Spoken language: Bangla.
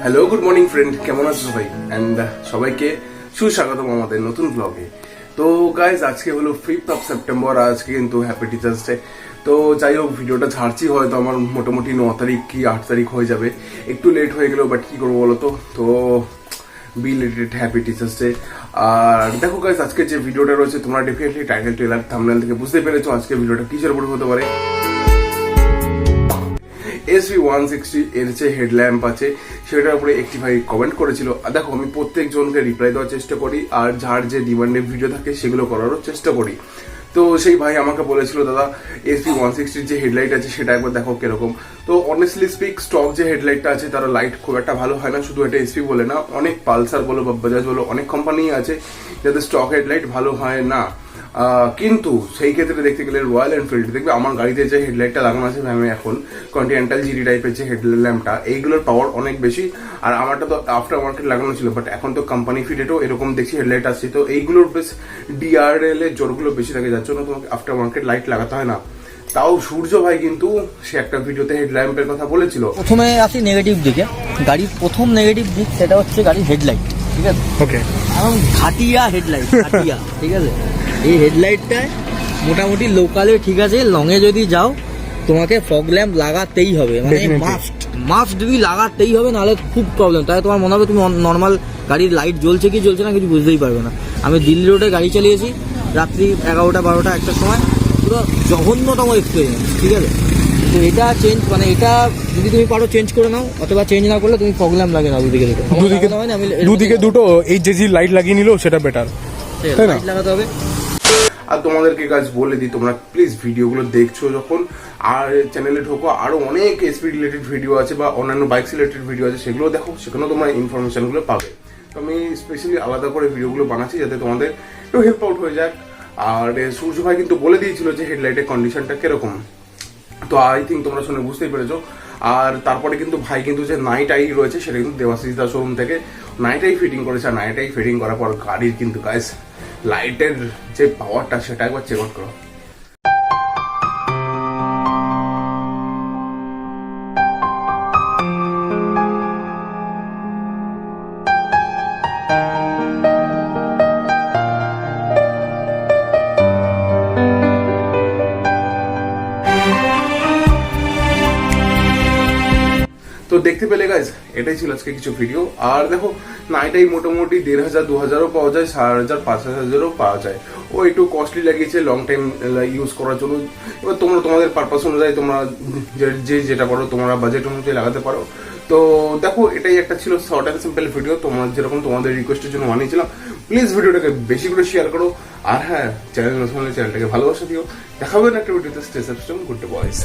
হ্যালো, গুড মর্নিং ফ্রেন্ড, কেমন আছো সবাই? অ্যান্ড সবাইকে সুস্বাগতম আমাদের নতুন ব্লগে। তো গাইজ, আজকে হলো 5th of September, আজকে কিন্তু হ্যাপি টিচার্স ডে। তো যাই হোক, ভিডিওটা ছাড়ছি হয়তো আমার মোটামুটি 9 তারিখ কি 8 তারিখ হয়ে যাবে, একটু লেট হয়ে গেলেও, বাট কি করবো বলো তো বিলেটেড হ্যাপি টিচার্স ডে। আর দেখো গাইজ, আজকে যে ভিডিওটা রয়েছে তোমরা ডেফিনেটলি টাইটেল, ট্রেলার, থাম্বনেল থেকে বুঝতে পেরেছো আজকে ভিডিওটা কিসের উপর হতে পারে। SV160 এর যে হেডল্যাম্প আছে সেটার উপরে একটি ভাই কমেন্ট করেছিল। দেখো, আমি প্রত্যেক জনকে রিপ্লাই দেওয়ার চেষ্টা করি, আর যার যে ডিমান্ডেড ভিডিও থাকে সেগুলো করারও চেষ্টা করি। তো সেই ভাই আমাকে বলেছিল, দাদা SV160 যে হেডলাইট আছে সেটা একবার দেখো কিরকম। তো অনেস্টলি স্পিক, স্টক যে হেডলাইটটা আছে তার লাইট খুব একটা ভালো হয় না। শুধু এটা এসপি বলে না, অনেক পালসার বলো বা বাজাজ বলো, অনেক কোম্পানি আছে যাদের স্টক হেডলাইট ভালো হয় না। কিন্তু সেই ক্ষেত্রে দেখতে গেলে রয়্যাল এনফিল্ড, দেখবে আমার গাড়িতে যে হেডলাইটটা লাগানো আছে আমি এখন কন্টিনেন্টাল জিডি টাইপের যে হেডল্যাম্পটা, এইগুলোর পাওয়ার অনেক বেশি। আর আমারটা তো আফটার মার্কেট লাগানো ছিল, বাট এখন তো কোম্পানি ফিটেডও এরকম দেখছি হেডলাইট আসছে। তো এইগুলোর বেশ ডিআরএল এর জোরগুলো বেশি থাকে, যার জন্য তোমাকে আফটার মার্কেট লাইট লাগাতে হয় না। তাও সূর্য ভাই কিন্তু সে একটা ভিডিওতে হেডল্যাম্পের কথা বলেছিল। প্রথমে আসি নেগেটিভ দিকে। গাড়ির প্রথম নেগেটিভ দিক সেটা হচ্ছে গাড়ির হেডলাইট, ঠিক আছে? ওকে, এখন ঘাটিয়া হেডলাইট, ঘাটিয়া, ঠিক আছে? এই হেডলাইটটায় মোটামুটি লোকালে ঠিক আছে, লংয়ে যদি যাও তোমাকে ফগ ল্যাম্প লাগাতেই হবে, মানে মাস্ট বি লাগাতেই হবে, নাহলে খুব প্রবলেম। তাই তোমার মনে হবে তুমি নর্মাল গাড়ির লাইট জ্বলছে কি জ্বলছে না কিছু বুঝতেই পারবে না। আমি দিল্লি রোডে গাড়ি চালিয়েছি রাত্রি 11টা 12টা একটার সময়, পুরো জঘন্যতম এক্সপিরিয়েন্স, ঠিক আছে? তো এটা চেঞ্জ, মানে এটা যদি তুমি পারো চেঞ্জ করে নাও, অথবা চেঞ্জ না করলে তুমি ফগ ল্যাম্প লাগে না দুদিকে দুদিকে দুটো এই যে লাইট লাগিয়ে নিলেও সেটা বেটার, তাই না? লাগাতে হবে। আর তোমাদেরকে কাজ বলে দিই, তোমরা প্লিজ ভিডিওগুলো দেখছো যখন আর চ্যানেলে ঢোকো, আরো অনেক এসপি রিলেটেড ভিডিও আছে বা অন্যান্য বাইক রিলেটেড ভিডিও আছে, সেগুলো দেখো, সেখানেও তোমরা ইনফরমেশনগুলো পাবে। তো আমি স্পেশালি আলাদা করে ভিডিওগুলো বানাচ্ছি যাতে তোমাদের একটু হেল্প আউট হয়ে যাক। আর সূর্য ভাই কিন্তু বলে দিয়েছিল যে হেডলাইটের কন্ডিশনটা কিরকম, তো আই থিঙ্ক তোমরা শুনে বুঝতেই পেরেছো। আর তারপরে কিন্তু ভাই কিন্তু যে নাইট আই রয়েছে সেটা কিন্তু দেবাশিস দা শোরুম থেকে নাইট আই ফিটিং করেছে। আর নাইট আই ফিটিং করার পর গাড়ির কিন্তু গাইস লাইটের যে পাওয়ারটা সেটা একবার চেক আউট করো। তো দেখতে পেলে গাইজ, এটাই ছিল আজকে কিছু ভিডিও। আর দেখো, নাইটাই মোটামুটি 1500 2000ও পাওয়া যায়, 4000 5000ও পাওয়া যায়। ও একটু কস্টলি লাগিয়েছে লং টাইম ইউজ করার জন্য। এবার তোমরা তোমাদের পারপাস অনুযায়ী তোমরা যে যেটা পারো তোমরা বাজেট অনুযায়ী লাগাতে পারো। তো দেখো, এটাই একটা ছিল শর্ট অ্যান্ড সিম্পল ভিডিও, তোমরা যেরকম তোমাদের রিকোয়েস্টের জন্য বানিয়েছিলাম। প্লিজ ভিডিওটাকে বেশি করে শেয়ার করো, আর হ্যাঁ, চ্যানেল নতুন হলে চ্যানেলটাকে ভালোবাসা দিও। দেখাবেন একটা ভিডিওতে। Stay subscribe, good boys.